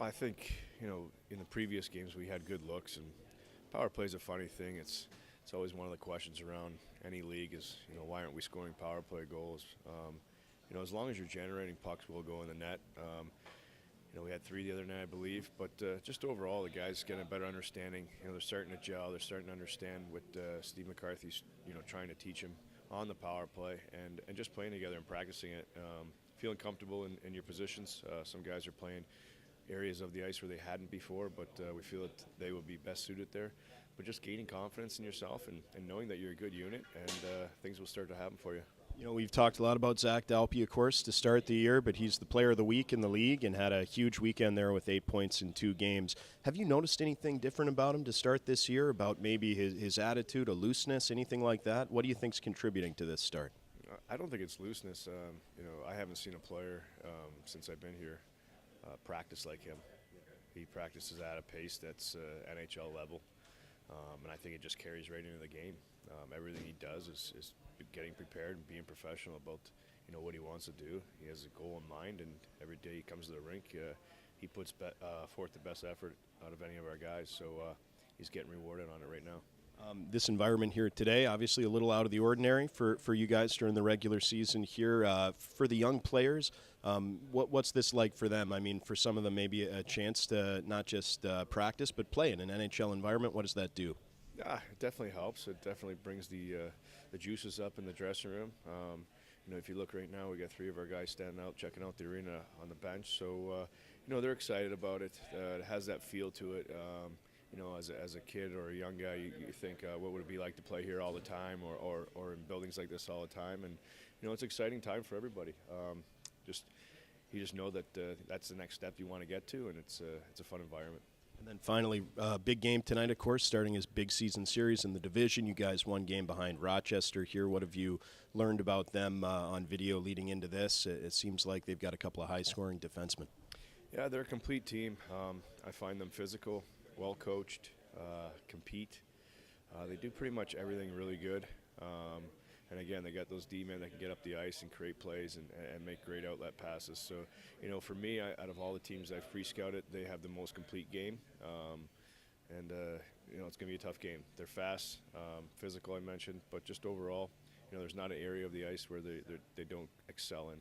Well, I think, in the previous games we had good looks, and power play is a funny thing. It's always one of the questions around any league is, why aren't we scoring power play goals? As long as you're generating pucks, will go in the net. We had 3 the other night, I believe, but just overall, the guys getting a better understanding. They're starting to gel. They're starting to understand what Steve McCarthy's, trying to teach them on the power play, and just playing together and practicing it. Feeling comfortable in your positions. Some guys are playing areas of the ice where they hadn't before, but we feel that they will be best suited there. But just gaining confidence in yourself and knowing that you're a good unit, and things will start to happen for you. We've talked a lot about Zach Dalpe, of course, to start the year, but he's the player of the week in the league and had a huge weekend there with 8 points in 2 games. Have you noticed anything different about him to start this year, about maybe his attitude, a looseness, anything like that? What do you think's contributing to this start? I don't think it's looseness. I haven't seen a player since I've been here practice like him. He practices at a pace that's NHL level, and I think it just carries right into the game. Everything he does is getting prepared and being professional about what he wants to do. He has a goal in mind, and every day he comes to the rink, he puts forth the best effort out of any of our guys. So he's getting rewarded on it right now. This environment here today, obviously a little out of the ordinary for you guys during the regular season here. For the young players, what's this like for them? I mean, for some of them, maybe a chance to not just practice, but play in an NHL environment. What does that do? Yeah, it definitely helps. It definitely brings the juices up in the dressing room. If you look right now, we got 3 of our guys standing out, checking out the arena on the bench. So, they're excited about it. It has that feel to it. As a kid or a young guy, you think, what would it be like to play here all the time, or in buildings like this all the time? And it's an exciting time for everybody. You just know that that's the next step you want to get to, and it's a fun environment. And then finally, big game tonight, of course, starting his big season series in the division. You guys 1 game behind Rochester here. What have you learned about them on video leading into this? It seems like they've got a couple of high-scoring defensemen. Yeah, they're a complete team. I find them physical, well-coached, compete. They do pretty much everything really good. And again, they got those D-men that can get up the ice and create plays and make great outlet passes. So, for me, out of all the teams I've pre-scouted, they have the most complete game. It's going to be a tough game. They're fast, physical, I mentioned, but just overall, there's not an area of the ice where they don't excel in.